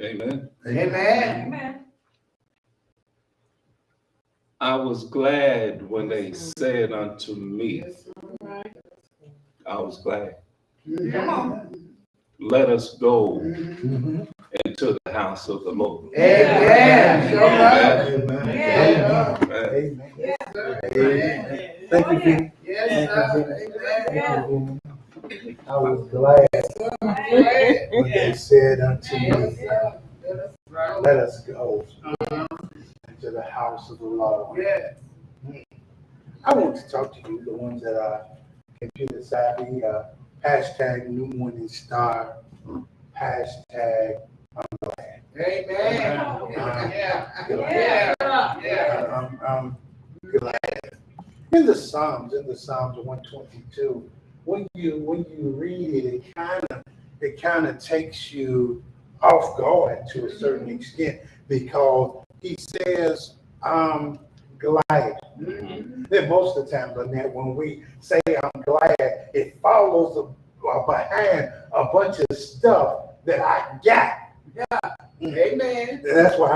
Amen. Amen. I was glad when they said unto me, I was glad. Come on. Let us go into the house of the Lord. Amen. Amen. Thank you, Vicky. Yes, Amen. I was glad when they said unto me, let us go into the house of the Lord. I want to talk to you, the ones that are computer savvy, hashtag New Morning Star, hashtag I'm glad. Amen. I'm glad. In the Psalms 122, when you read it, it kind of takes you off guard to a certain extent, because he says, I'm glad. Then most of the time, Lynette, when we say I'm glad, it follows behind a bunch of stuff that I got. Amen. That's why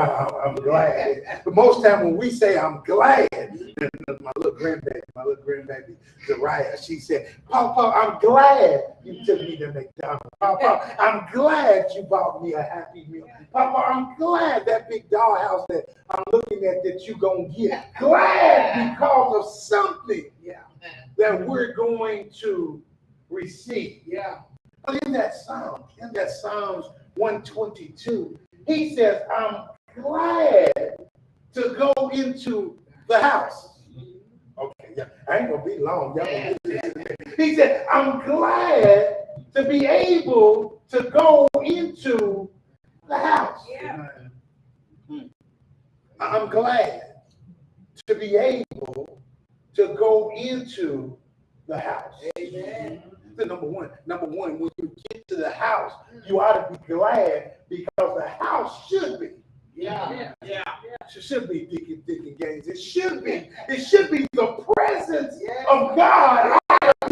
I'm glad. But most time when we say I'm glad, my little grandbaby, Zariah, she said, Papa, I'm glad you took me to McDonald's. Papa, I'm glad you bought me a Happy Meal. Papa, I'm glad that big dollhouse that I'm looking at that you're going to get. Glad because of something that we're going to receive. But in that Psalms 122, he says, I'm glad to go into the house. Okay, yeah, I ain't gonna be long. He said, I'm glad to be able to go into the house. I'm glad to be able to go into the house. Amen. The number one, when you get to the house, you ought to be glad, because the house should be. It should be Deacon Gaines. It should be the presence of God.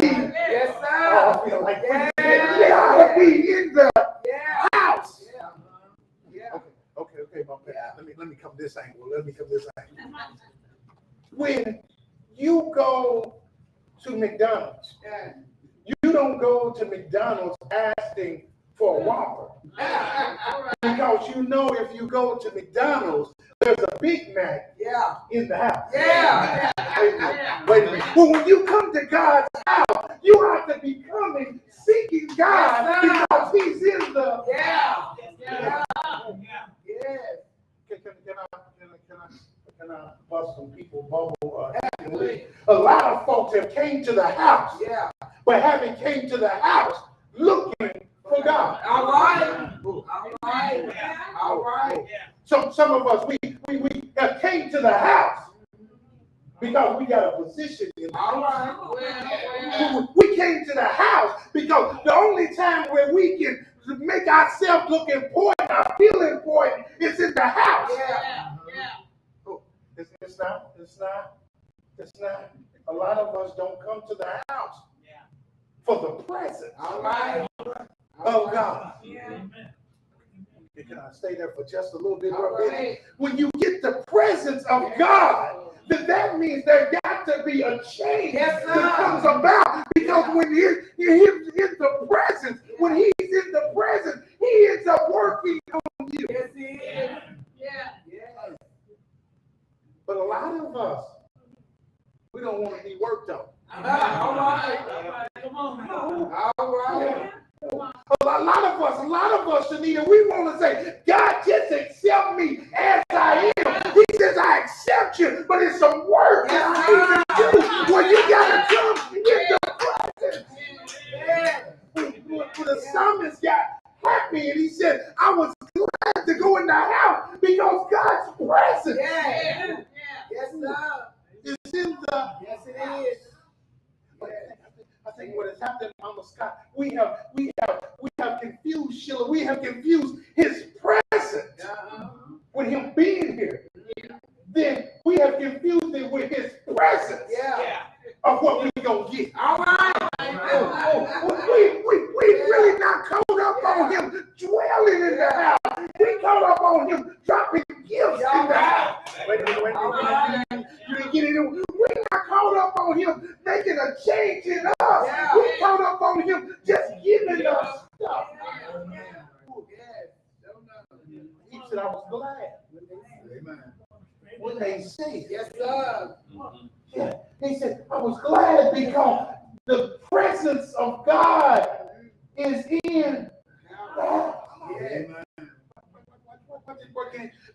Yes, sir. I feel like they ought to be in the house. Okay, my bad. Let me come this angle. When you go to McDonald's, you don't go to McDonald's asking for a Whopper. Because you know if you go to McDonald's, there's a Big Mac in the house. Wait a minute. Well, when you come to God's house, you have to be coming seeking God, because He's in the Can I bust some people bubble? A lot of folks have came to the house, but haven't came to the house looking for God. All right. So some of us, we have came to the house because we got a position in the house. We came to the house because the only time where we can make ourselves look important or feel important is in the house. It's not. A lot of us don't come to the house for the presence of God. Can I stay there for just a little bit? When you get the presence of God, then that means there got to be a change that comes about. Because when you're in the presence, when He's in the presence, He ends up working on you. Yes, He is. But a lot of us, we don't want to be worked on. All right. A lot of us, Shanita, we want to say, God, just accept me as I am. He says, I accept you, but it's some work that I need to do. Well, you got to come in the presence. When the psalmist got happy and he said, I was glad to go in the house because God's presence is in the. Yes, it is. I think what has happened, Mama Scott, we have confused Sheila. We have confused His presence with Him being here. Then we have confused it with His presence of what we're going to get. All right. We really not caught up on Him dwelling in the house. We caught on him dropping gifts in the house. Wait a minute. You didn't get it. We're not caught up on him making a change in us. We're caught up on him just giving us stuff. He said, I was glad. Amen. When they said, yes, sir. Yeah. He said, I was glad because the presence of God is in the house.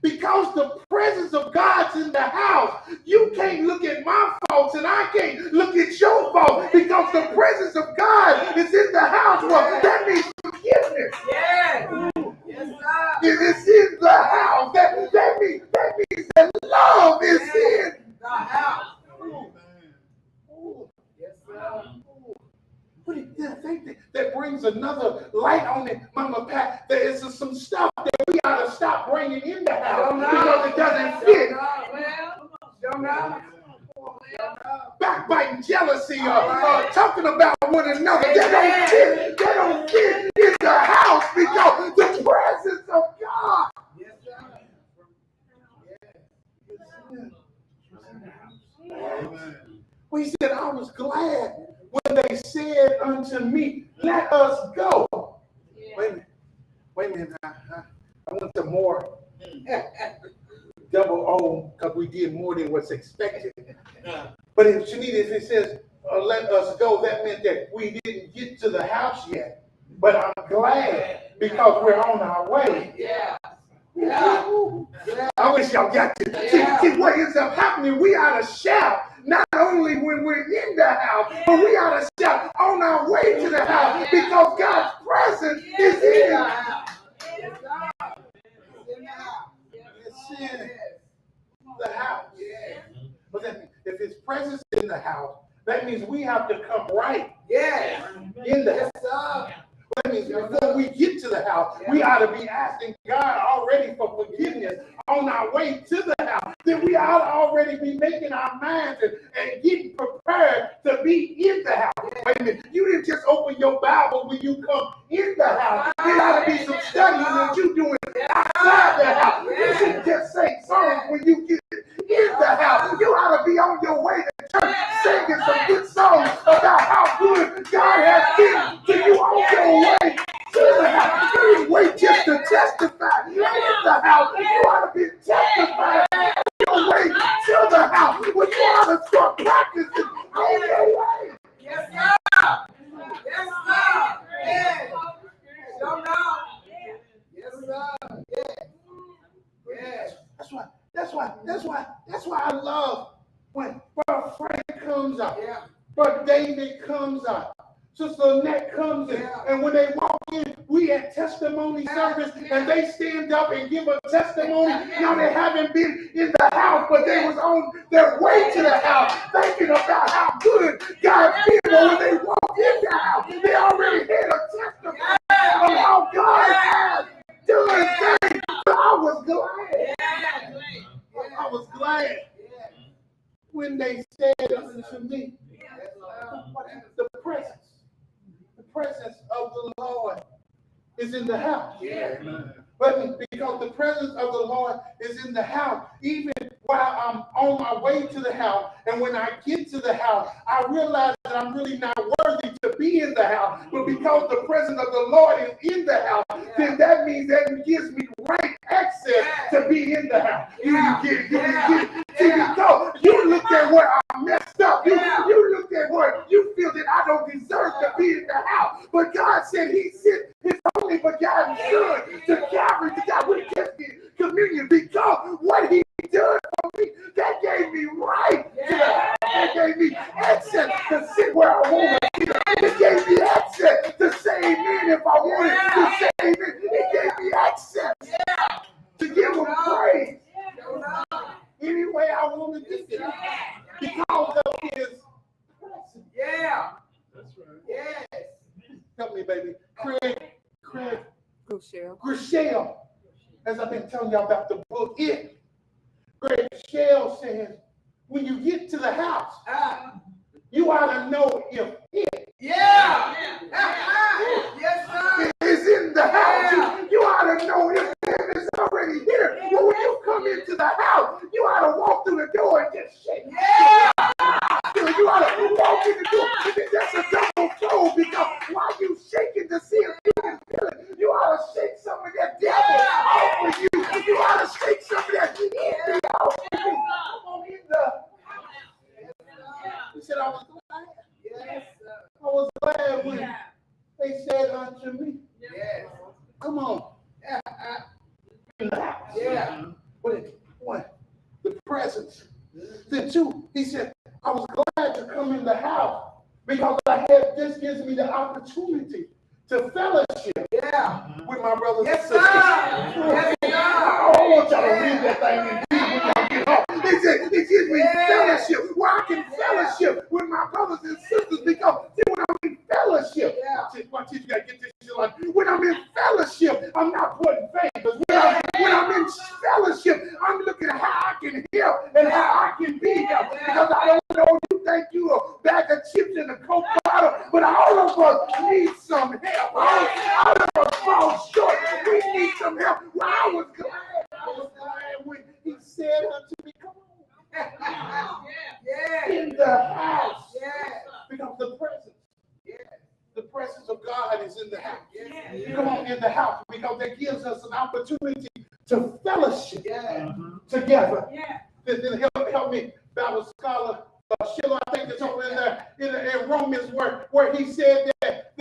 Because the presence of God's in the house, you can't look at my faults and I can't look at your faults because the presence of God is in the house. Well, that means forgiveness. Yeah. It's in the house. That means that love is in the house. Yes, sir. But that brings another light on it, Mama Pat. There is some stuff that we ought to stop bringing in the house because it doesn't fit. Backbiting, jealousy, talking about one another. They don't fit in the house because the presence of God. Yes, sir. Well, he said, I was glad when they said unto me, let us go. Yeah. Wait a minute. I want some more double O because we did more than what's expected. But if it says, let us go, that meant that we didn't get to the house yet. But I'm glad because we're on our way. Yeah. I wish y'all got to see what ends up happening. We ought to shout not only when we're in the house, but we ought to shout on our way to the house because God's presence is in the house. It's in the house. But then, if His presence is in the house, that means we have to come right in the house. That means before we get to the house, we ought to be asking God already for forgiveness on our way to the house. Then we ought to already be making our minds and getting prepared to be in the house. Wait a minute. You didn't just open your Bible when you come in the house. There ought to be some studying that you're doing outside the house. You shouldn't just sing songs when you get in the house. You ought to be on your way to church singing some good songs about how good God has been to you on your way to the house. You didn't wait just to testify in the house. You ought to be testifying on your way to the house. When you ought to start practicing on your way. Yes, sir. Yes, sir. Yes. Don't know. Yes, sir. Yes. Yes. That's why I love when Brother Frank comes out, Brother David comes out, Sister Annette comes in, and when they walk in, we had testimony service, and they stand up and give a testimony. Now they haven't been in the house, but they was on their way to the house, thinking about how good God's been. But when they walk in the house, they already had a testimony of how God has done things. So I was glad. I was glad when they said unto me, the presence of the Lord is in the house. But because the presence of the Lord is in the house, even while I'm on my way to the house, and when I get to the house, I realize that I'm really not worthy to be in the house. But because the presence of the Lord is in the house, then that means that gives me right access to be in the house. You get it. See, because you look at where I messed up. You look at where you feel that I don't deserve to be in the house. But God said He sent His only begotten Son to Calvary to die with communion, because what He done for me, that gave me right to the house. That gave me access to sit where I want to sit. It gave me access to say amen if I wanted to say amen. It gave me access to give Him praise any way I want to do it because of His presence. Yeah. That's right. Yes. Help me, baby. Craig. Grishelle. As I've been telling y'all about the book, Greg Shell says, when you get to the house, you ought to know if it yes, sir. Is in the house. You ought to know if it's already Come on. In the house. Yeah. What? The presence. Then two, he said, I was glad to come in the house because this gives me the opportunity to fellowship with my brothers and sisters. Yes, sir. I want y'all to read that thing and read when y'all get home. He said, it gives me fellowship where I can fellowship with my brothers and sisters because see, when I'm in fellowship, watch it, you gotta get this shit like when I'm in fellowship, I'm not putting favors. When I'm in fellowship, I'm looking at how I can help and how I can be helped. Because I don't know you think you a bag of chips in a Coke bottle, but all of us need some help. All of us fall short. We need some help. Well, I was glad when he said unto me, come on. In the house. Because the presence of God is in the house. Come on, in the house, because that gives us an opportunity to fellowship together. Then help me, Bible scholar Sheila, I think it's over in there in Romans where he said that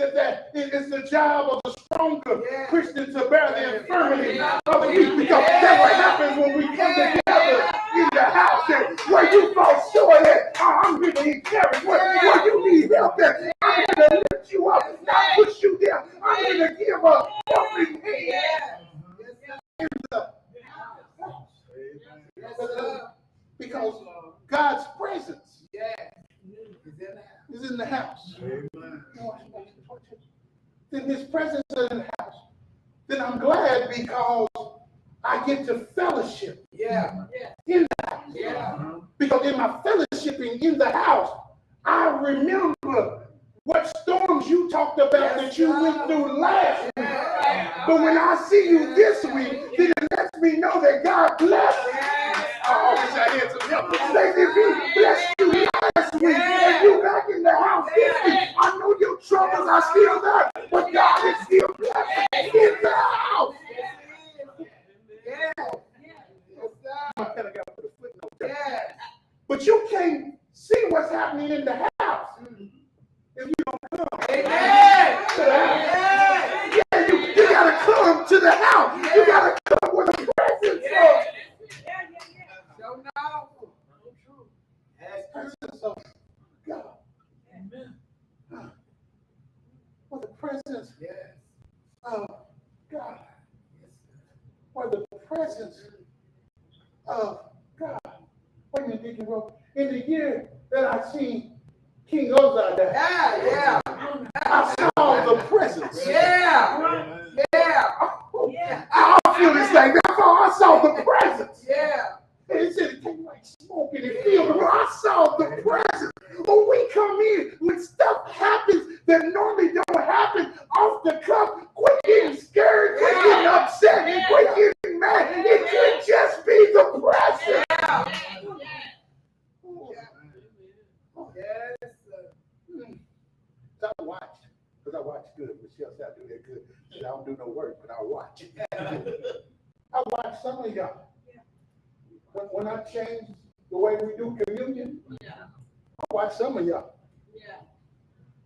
it's the job of the stronger Christian to bear the infirmity of the weak, because that's what happens when we come together in the house. And where you fall short at, I'm here to encourage. Where you need help at, I'm here to lift you up, not push you down. I'm here to give a helping hand in the house. Because God's presence is in the house. Then his presence is in the house. Then I'm glad because I get to fellowship in the house. Because in my fellowshipping in the house, I remember what storms you talked about that you went through last week. But when I see you this week, then it lets me know that God blessed you. I wish I had some help. Stacey, if he blessed you last week and you back in the house this week, I know your troubles are still there, but God is still blessing in the house. But you can't see what's happening in the house if you don't come to the house. You gotta come to the house. You gotta come with a presence of presence of God. For the presence of God. For the presence of God. Wait a minute, Deacon Rowe. In the year that I seen King Uzziah die, I saw the presence. I feel this thing. I saw the presence. It said it came like smoke and it filled the room. I saw the presence. When we come in, when stuff happens that normally don't happen off the cuff, quit getting scared, quit getting upset, quit getting mad. It could just be the presence. So I watched, because I watch good. Michelle said I do that good. She said, I don't do no work, but I watch. I watch some of y'all. When I changed the way we do communion, I watch some of y'all.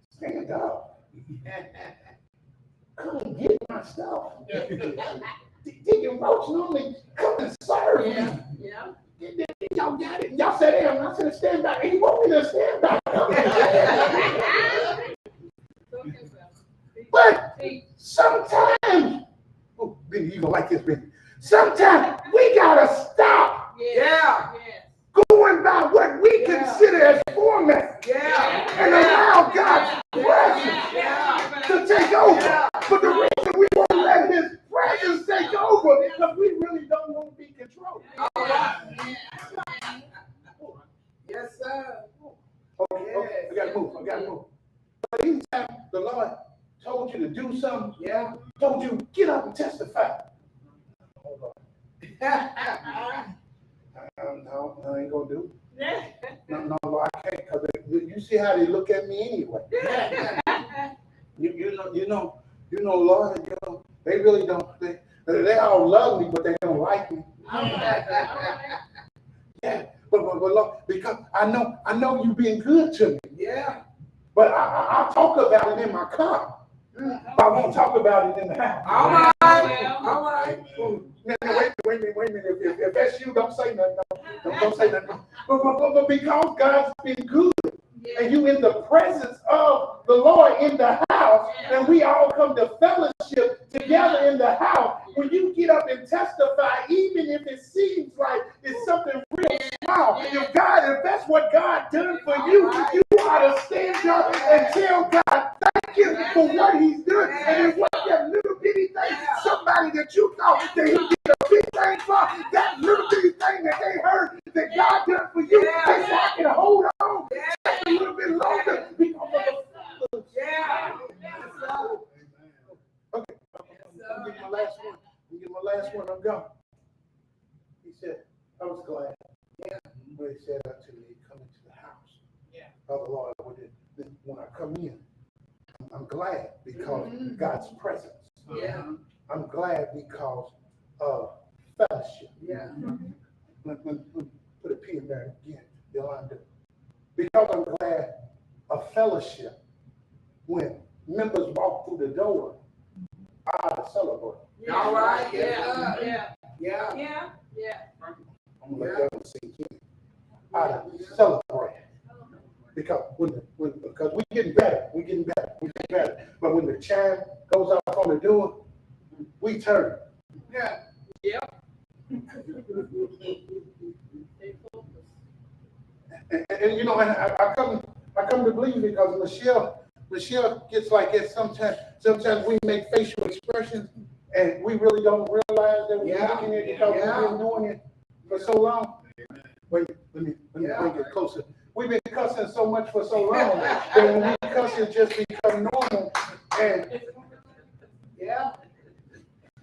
Stand up. Come and get my stuff. Deacon folks normally come and serve me. Y'all got it. Y'all said, hey, I'm not going to stand back. He want me to stand back. But sometimes, oh, Benny, you gonna like this, Benny. Sometimes we gotta stop. Going by what we consider as format. And allow God's presence to take over. But the reason we won't let his presence take over is because we really don't want to be controlled. Yes, sir. Okay, I gotta move. But anytime the Lord told you to do something, told you get up and testify. Hold on. No, I ain't gonna do it. No, I can't, because you see how they look at me anyway. You know, Lord, they really don't. They all love me, but they don't like me. But Lord, because I know you've been good to me. But I'll talk about it in my car. But I won't talk about it in the house. All right. Now, wait a minute. If that's you, don't say nothing. Don't say nothing. But because God's been good, and you in the presence of the Lord in the house, and we all come to fellowship together in the house, when you get up and testify, even if it seems like it's something real small, if that's what God done for you, you ought to stand up and tell God, thank you for what he's doing. And it wasn't that little bitty thing, somebody that you thought that he did a big thing for, that little bitty thing that they heard that God done for you, they said, I can hold on a little bit longer because of the Okay, I'm getting my last one. I'm gone. He said, I was glad. When he said unto me, come into the house of the Lord. When I come in, I'm glad because God's presence. I'm glad because of fellowship. Let me put a pin there again, Yolanda. Because I'm glad of fellowship. When members walk through the door, I ought to celebrate. All right. I'm gonna let that one sink in. I ought to celebrate. Because because we're getting better. But when the chime goes off on the door, we turn. And you know, I come to believe because Michelle gets like it sometimes. Sometimes we make facial expressions and we really don't realize that we're looking at it because we've been doing it for so long. Wait, let me bring it closer. We've been cussing so much for so long that when we cuss, it just become normal. And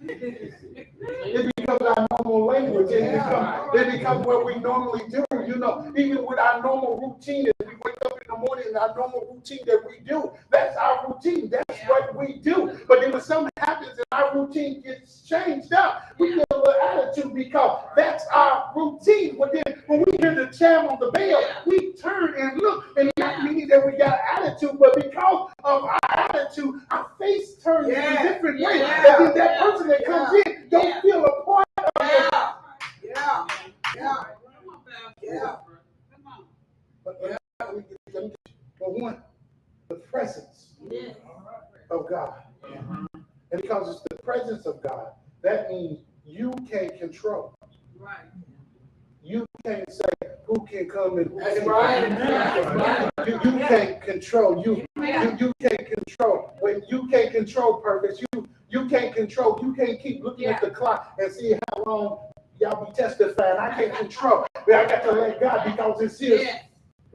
it becomes our normal language. It becomes what we normally do. You know, even with our normal routine, as we wake up in the morning, our normal routine that we do, that's our routine. That's what we do. But then when something happens and our routine gets changed up, we get a little attitude because that's our routine. But then when we hear the chime on the bell, we turn and look, and not meaning that we got attitude, but because of our attitude, our face turns in a different way. And then that person that comes in don't feel a part of it. But one, the presence of God. And because it's the presence of God, that means you can't control. You can't say who can come and you can't control. You can't control. When you can't control purpose, you can't control. You can't keep looking at the clock and see how long y'all be testifying. I can't control. But I got to let God because it's his.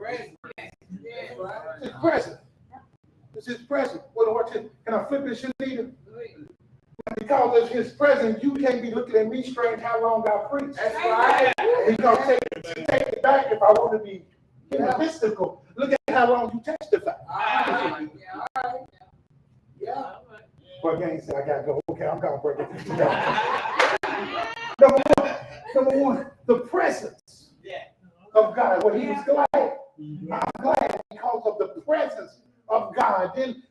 It's his presence. It's his presence. Can I flip it, Shanita? Because of his presence, you can't be looking at me strange how long I preach. That's right. Because take it back if I want to be mystical. Look at how long you testify. Well, again, I gotta go. Okay, I'm gonna break it down. Number one, the presence of God. Well, he was glad. I'm glad because of the presence of God. Then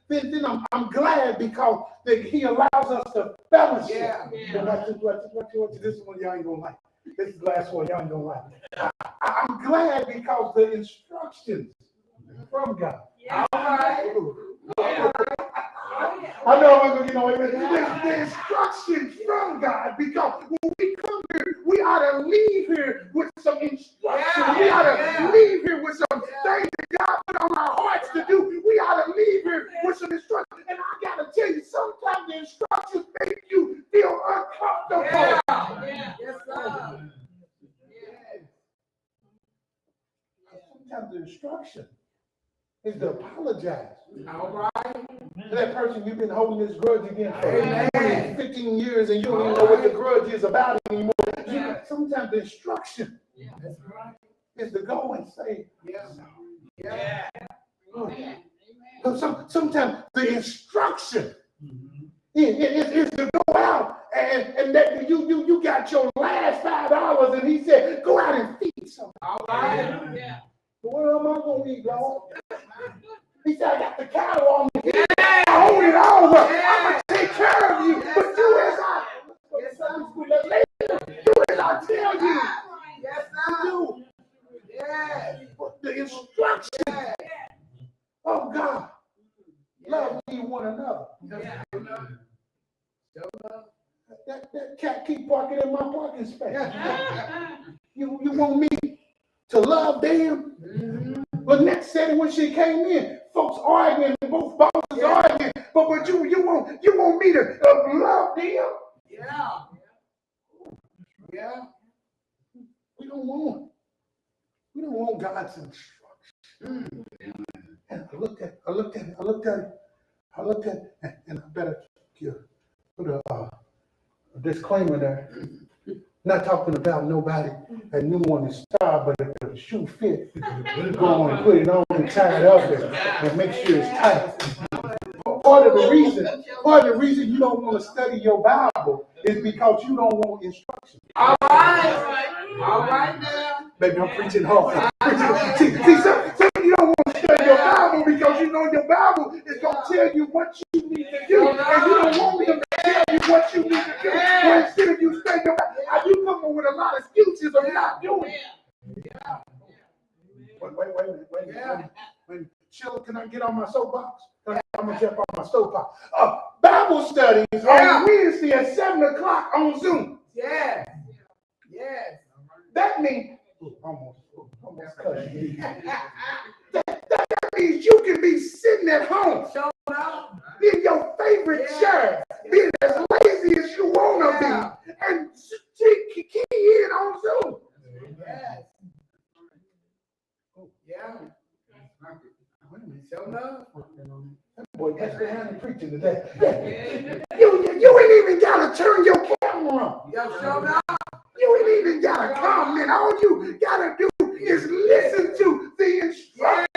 I'm glad because that he allows us to fellowship. This is one y'all ain't gonna like. This is the last one y'all ain't gonna like. I'm glad because the instructions from God. I know I'm going to get away with it. The instructions from God, because when we come here, we ought to leave here with some instructions. We ought to leave here with some things that God put on our hearts to do. We ought to leave here with some instructions. And I got to tell you, sometimes the instructions make you feel uncomfortable. Sometimes the instruction is to apologize. All right. To that person you've been holding this grudge against for 15 years and you don't even know what the grudge is about anymore. Sometimes the instruction is to go and say, sometimes the instruction is to go out and that you got your last $5 and he said, go out and feed somebody. All right. Where am I going to eat, Lord? He said, I got the cattle on me. I hold it over. I'm going to take care of you. But you as I I tell you, Yes, do Yes. the instruction of God. Love ye one another. That cat keep parking in my parking space. You want me to love them? But next Saturday when she came in, folks arguing, both bosses arguing. But you want me to love them? Yeah. Yeah. We don't want God's instruction. And I looked at it, and I better put a disclaimer there. Not talking about nobody that knew on the star, but if the shoe fit, you go on and put it on and tie it up and make sure it's tight. Part of the reason you don't want to study your Bible is because you don't want instruction. All right now. Baby, I'm preaching hard. See, some of you don't want to study your Bible because you know your Bible is going to tell you what you need to do. And you don't want me to tell you what you need to do. Well, instead of you studying your Bible, you come up with a lot of excuses of not doing it. Wait a minute. Sheila, can I get on my soapbox? I'm going to jump on my soapbox. Bible studies on Wednesday at 7 o'clock on Zoom. Yes. That means, almost cut you. That means you can be sitting at home in your favorite chair, being as lazy as you want to be, and key in on Zoom. Yes. Yeah. Wait a minute. Show love. That boy gets behind and preaching today. You ain't even got to turn your camera on. Yo, show love. You ain't even got to comment. All you got to do is listen to the instruction.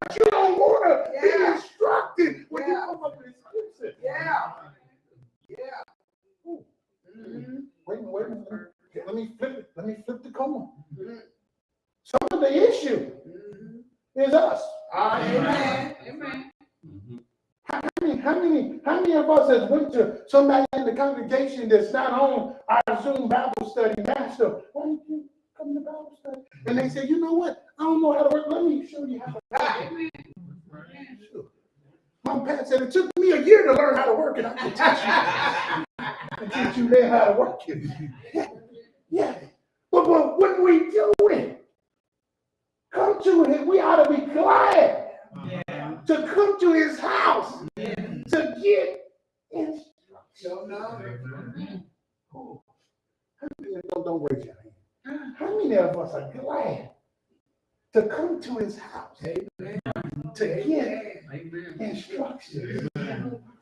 But you don't want to be instructed when you come up with excuses. Yeah. Wait a minute. Okay, let me flip the coin. Some of the issue is us. Amen. How many of us has went to somebody in the congregation that's not on our Zoom Bible study master? Why don't you come to Bible study? And they say, you know what? I don't know how to work. Let me show you how to work. Sure. Mom Pat said it took me a year to learn how to work it. I can teach you there how to work it. Yeah. But what we doing? Come to him. We ought to be glad to come to his house to get instruction. Don't raise your hand. How many of us are glad to come to his house to get instruction?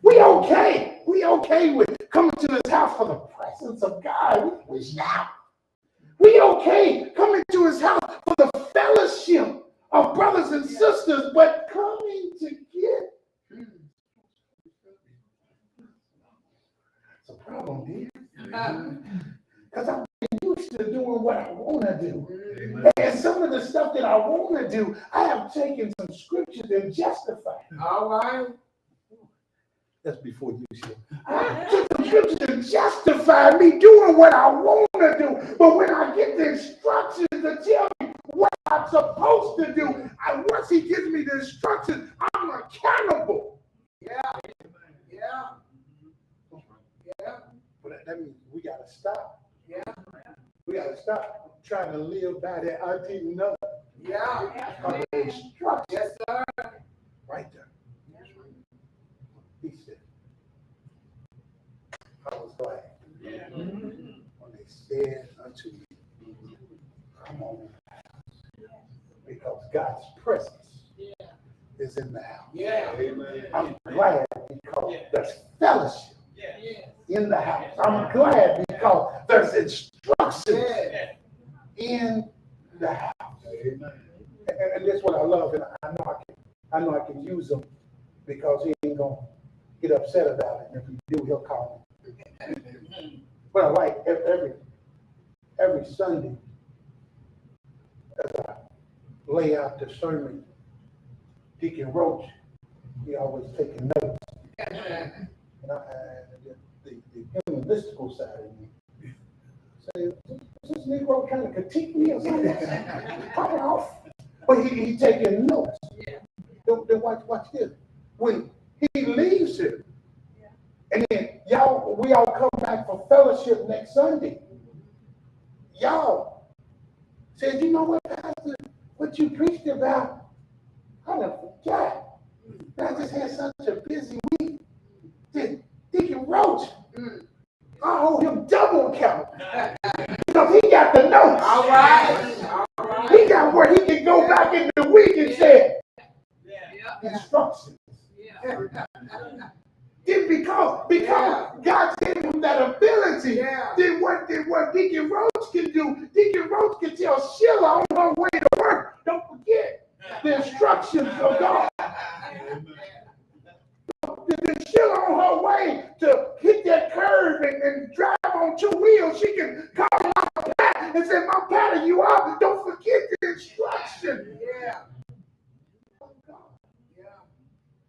We okay with coming to his house for the presence of God. We shout. We okay coming to his house for the fellowship of brothers and sisters, but coming to get it's a problem, dear. Because I'm used to doing what I want to do. And some of the stuff that I want to do, I have taken some scriptures and justified. All right. That's before you should. I took some scriptures and justified me doing what I want to do. But when I get the instructions to tell me what I'm supposed to do, once he gives me the instructions, I'm accountable. Yeah. But that means we got to stop. Yeah. We got to stop trying to live by that auntie no. Yeah. Instruction. Yes, sir. Right there. He said, I was glad when they said unto me, come on, because God's presence is in the house. Yeah. I'm glad because there's fellowship in the house. I'm glad because there's instructions in the house. And that's what I love, and I know I can use them because he ain't gonna get upset about it. If he do, he'll call me. But I like every Sunday as I lay out the sermon, Deacon Roach, he always taking notes. And the human mystical side of me say, this Negro trying to critique me or something? Pop it off. But he taking notes. Then watch this. When he leaves here, and then we all come back for fellowship next Sunday. Y'all said, you know what, Pastor, what you preached about, I done forgot. I just had such a busy week. Then Deacon Roach, I owe him double account. Because he got the notes. All right. He got where he can go back in the week and say, instructions. Then because God gave him that ability, then what Deacon Roach can do, Deacon Roach can tell Sheila on her way to work, don't forget the instructions of God. Then Sheila on her way to hit that curve and drive on two wheels, she can call out Pat and say, my Pat, are you up? Don't forget the instruction.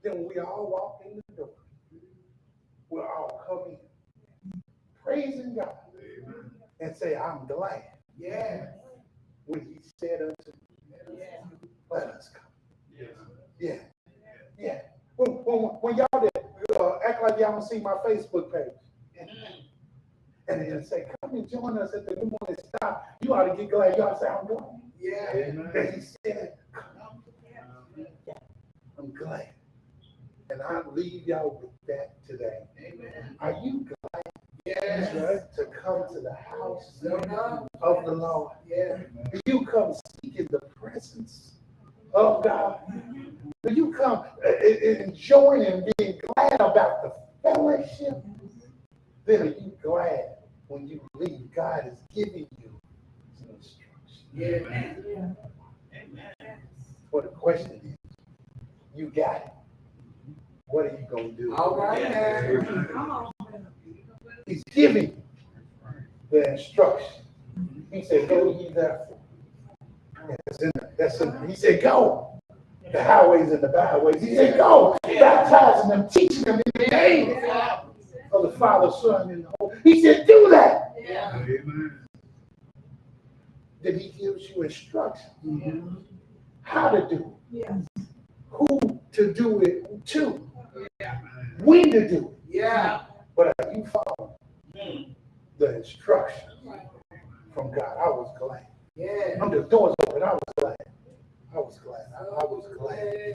Then we all walk in the door. We'll all come in, praising God, and say, I'm glad. When he said unto me, let us come. When y'all did, act like y'all don't see my Facebook page. And then say, come and join us at the New Morning Stop. You ought to get glad. You ought to say, I'm glad. That he said, come. I'm glad. And I leave y'all with that today. Are you glad to come to the house of the Lord? Do you come seeking the presence of God? Do you come enjoying and being glad about the fellowship? Then are you glad when you leave? God is giving you some instruction. Well, the question is, you got it. What are you going to do? All right. He's giving the instruction. He said, go ye therefore. He said, go. The highways and the byways. He said, go. Baptizing them, teaching them in the name of the Father, Son, and the Holy. He said, do that. Amen. Then he gives you instructions. How to do it. Who to do it to. When to do it. But are you following the instructions from God? I was glad. The doors open. I was glad. I was glad.